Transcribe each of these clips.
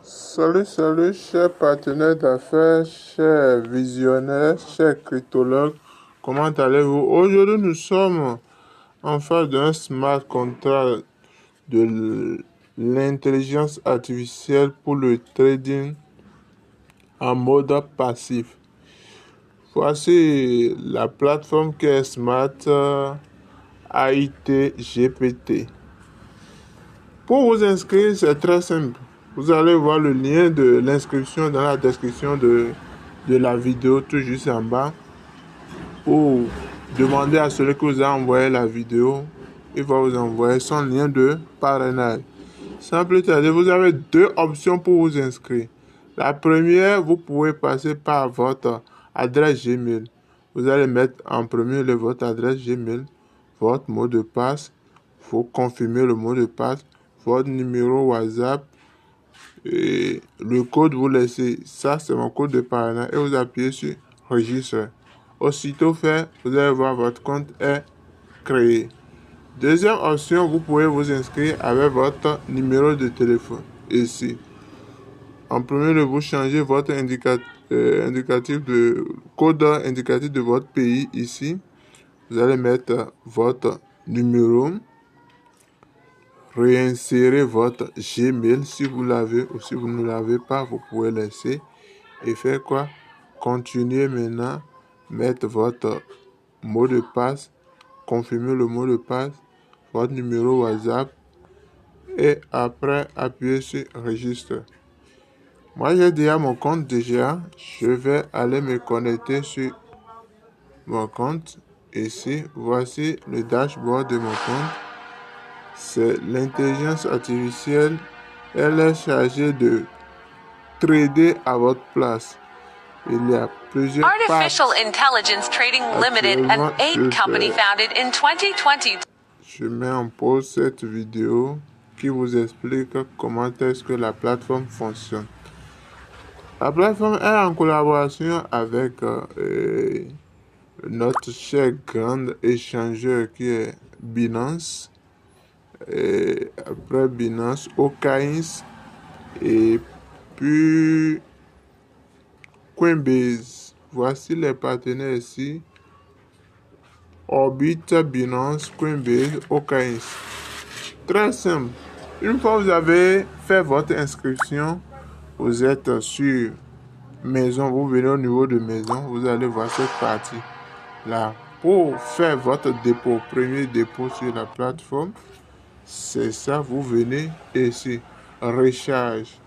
Salut, chers partenaires d'affaires, chers visionnaires, chers cryptologues, comment allez-vous? Aujourd'hui, nous sommes en face d'un smart contract de l'intelligence artificielle pour le trading en mode passif. Voici la plateforme qui est Smart AIT GPT. Pour vous inscrire, c'est très simple. Vous allez voir le lien de l'inscription dans la description de la vidéo, tout juste en bas. Pour demander à celui qui vous a envoyé la vidéo, il va vous envoyer son lien de parrainage. Sans plus tarder, vous avez deux options pour vous inscrire. La première, vous pouvez passer par votre adresse Gmail. Vous allez mettre en premier votre adresse Gmail, votre mot de passe. Il faut confirmer le mot de passe, votre numéro WhatsApp et le code vous laissez. Ça, c'est mon code de parrainage et vous appuyez sur Registre. Aussitôt fait, vous allez voir votre compte est créé. Deuxième option, vous pouvez vous inscrire avec votre numéro de téléphone ici. En premier lieu, vous changez votre indicatif de code indicatif de votre pays ici. Vous allez mettre votre numéro, réinsérer votre Gmail si vous l'avez ou si vous ne l'avez pas, vous pouvez laisser et faire quoi? Continuer maintenant, mettre votre mot de passe, confirmer le mot de passe, votre numéro WhatsApp et après appuyer sur Registre. Moi, j'ai déjà mon compte déjà. Je vais aller me connecter sur mon compte. Ici, voici le dashboard de mon compte. C'est l'intelligence artificielle. Elle est chargée de trader à votre place. Il y a plusieurs Artificial Intelligence Trading Limited, an AIT company founded in 2020. Je mets en pause cette vidéo qui vous explique comment est-ce que la plateforme fonctionne. La plateforme est en collaboration avec notre cher grand échangeur qui est Binance. Et après Binance, OKX et puis Coinbase. Voici les partenaires ici. Orbit, Binance, Coinbase, OKX. Très simple. Une fois que vous avez fait votre inscription, vous êtes sur maison, vous venez au niveau de maison, vous allez voir cette partie là. Pour faire votre dépôt, premier dépôt sur la plateforme, c'est ça, vous venez ici, recharge.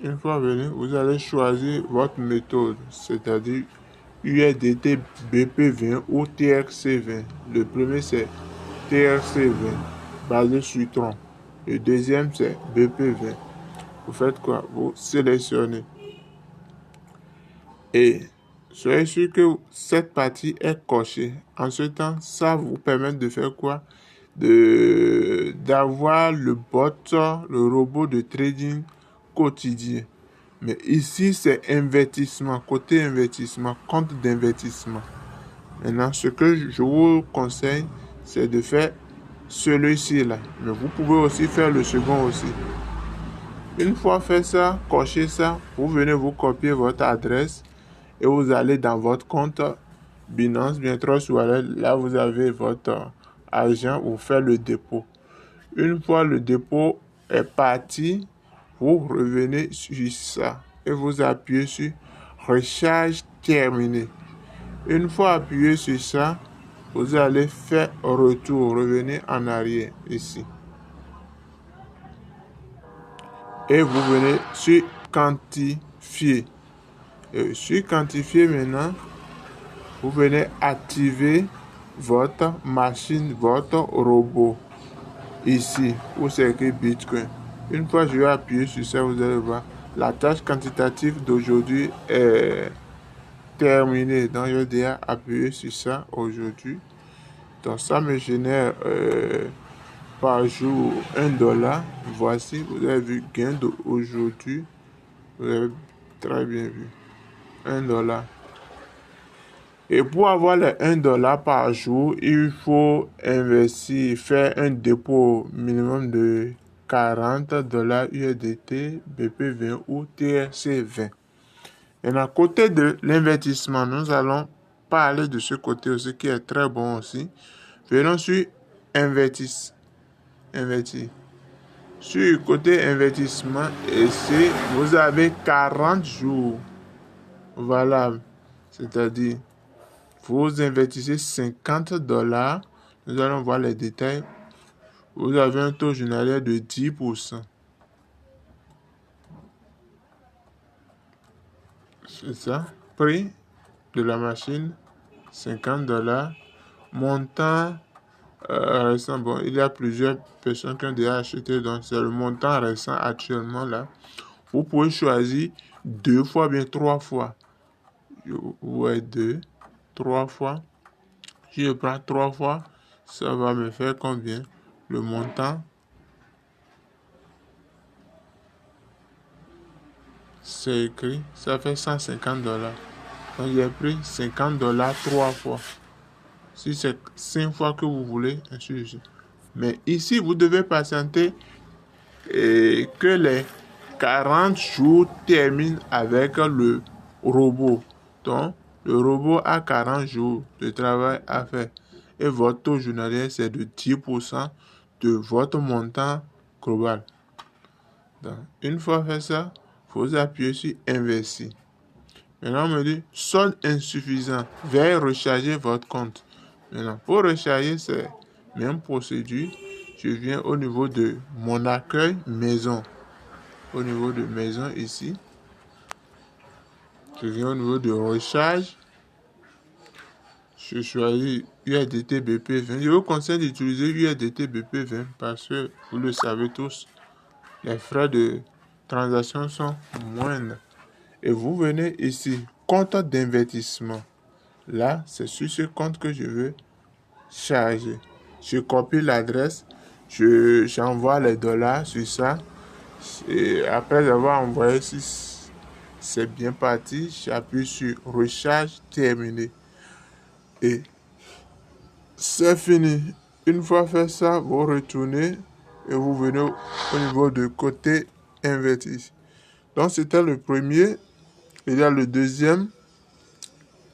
Une fois venu, vous allez choisir votre méthode, c'est-à-dire USDT BP20 ou TRC20. Le premier c'est TRC20, basé sur Tron. Le deuxième c'est BP20. Vous faites quoi? Vous sélectionnez. Et soyez sûr que cette partie est cochée. En ce temps, ça vous permet de faire quoi? D'avoir le bot, le robot de trading quotidien. Mais ici, c'est investissement, côté investissement, compte d'investissement. Maintenant, ce que je vous conseille, c'est de faire celui-ci là. Mais vous pouvez aussi faire le second aussi. Une fois fait ça, cochez ça, vous venez vous copier votre adresse et vous allez dans votre compte Binance, bien Trust Wallet. Là, vous avez votre argent ou faire le dépôt. Une fois le dépôt est parti, vous revenez sur ça et vous appuyez sur recharge terminé. Une fois appuyé sur ça, vous allez faire retour, revenir en arrière ici. Et vous venez sur quantifier. Et sur quantifier maintenant, vous venez activer votre machine, votre robot ici où c'est écrit Bitcoin. Une fois que je vais appuyer sur ça, vous allez voir la tâche quantitative d'aujourd'hui est terminée. Donc je vais déjà appuyer sur ça aujourd'hui. Donc ça me génère par jour $1. Voici, vous avez vu gain d'aujourd'hui. Vous avez très bien vu. $1. Et pour avoir les $1 par jour, il faut investir, faire un dépôt minimum de $40 USDT, BP20 ou TRC20. Et à côté de l'investissement, nous allons parler de ce côté aussi qui est très bon aussi. Venons sur investir. Sur le côté investissement, ici, vous avez 40 jours valables. C'est-à-dire, vous investissez $50. Nous allons voir les détails. Vous avez un taux journalier de 10%. C'est ça. Prix de la machine, $50. Montant récent. Bon, il y a plusieurs personnes qui ont déjà acheté. Donc, c'est le montant récent actuellement là. Vous pouvez choisir 2 fois, bien 3 fois. Ouais, 2, 3 fois. Si je prends 3 fois, ça va me faire combien? Le montant, c'est écrit, ça fait $150. Donc j'ai pris $50 3 fois. Si c'est 5 fois que vous voulez, ainsi de suite. Mais ici, vous devez patienter et que les 40 jours terminent avec le robot. Donc, le robot a 40 jours de travail à faire. Et votre taux journalier, c'est de 10% de votre montant global. Donc, une fois fait ça, vous appuyez sur Investir. Maintenant, on me dit solde insuffisant. Veuillez recharger votre compte. Maintenant, pour recharger, c'est même procédure. Je viens au niveau de mon accueil maison. Au niveau de maison ici. Je viens au niveau de recharge. Je choisis USDT BP20. Je vous conseille d'utiliser USDT BP20 parce que vous le savez tous, les frais de transaction sont moindres. Et vous venez ici, compte d'investissement. Là, c'est sur ce compte que je veux charger. Je copie l'adresse, j'envoie les dollars sur ça. Et après avoir envoyé, si c'est bien parti, j'appuie sur recharge terminé. Et c'est fini. Une fois fait ça, vous retournez et vous venez au niveau de côté investir. Donc c'était le premier. Il y a le deuxième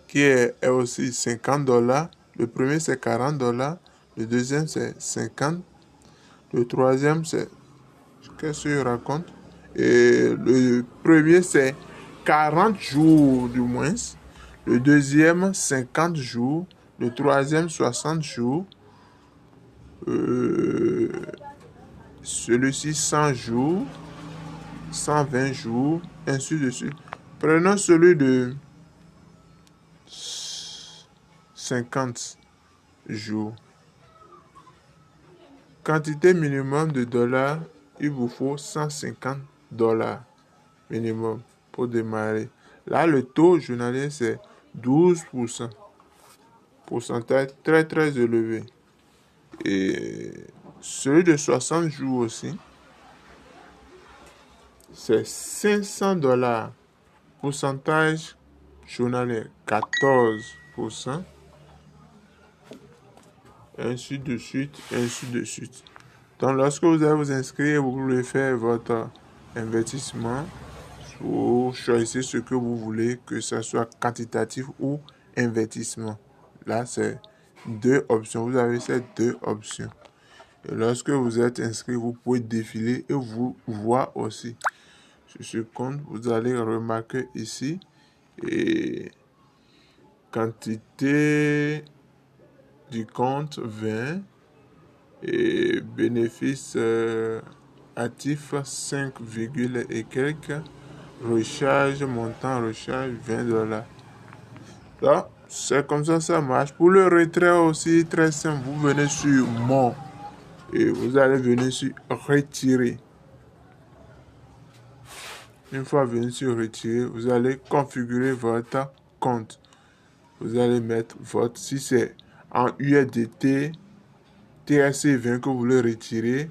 qui est aussi $50. Le premier c'est $40. Le deuxième c'est 50. Le troisième c'est... Qu'est-ce que je raconte? Et le premier c'est 40 jours du moins. Le deuxième 50 jours. Le troisième 60 jours. Celui-ci 100 jours. 120 jours. Ainsi de suite. Prenons celui de 50 jours. Quantité minimum de dollars, il vous faut $150 minimum pour démarrer. Là, le taux journalier, c'est 12%. Pourcentage très très élevé. Et celui de 60 jours aussi, c'est $500. Pourcentage journalier, 14%. Ainsi de suite, ainsi de suite. Donc, lorsque vous allez vous inscrire, vous voulez faire votre investissement, vous choisissez ce que vous voulez, que ce soit quantitatif ou investissement. Là, c'est 2 options. Vous avez ces 2 options. Et lorsque vous êtes inscrit, vous pouvez défiler et vous voir aussi. Sur ce compte, vous allez remarquer ici, et quantité du compte 20 et bénéfice actif 5, et quelques. Recharge, montant recharge $20. Donc, c'est comme ça marche. Pour le retrait aussi, très simple, vous venez sur Mon et vous allez venir sur Retirer. Une fois venu sur Retirer, vous allez configurer votre compte. Vous allez mettre votre, si c'est en USDT TRC20 que vous voulez retirer,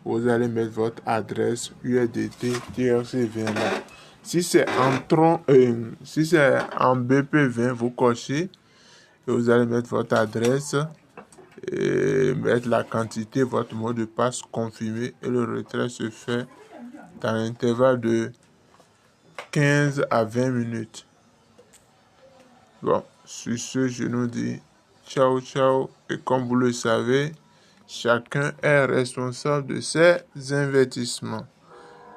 vous allez mettre votre adresse USDT TRC20 là. Si c'est si c'est en BP20, vous cochez et vous allez mettre votre adresse et mettre la quantité, votre mot de passe confirmé et le retrait se fait dans l'intervalle de 15 à 20 minutes. Bon, sur ce, je nous dis ciao, ciao. Et comme vous le savez, chacun est responsable de ses investissements.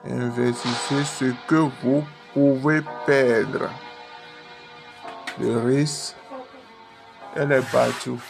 Investissez ce que vous pouvez perdre. Le risque, elle est partout.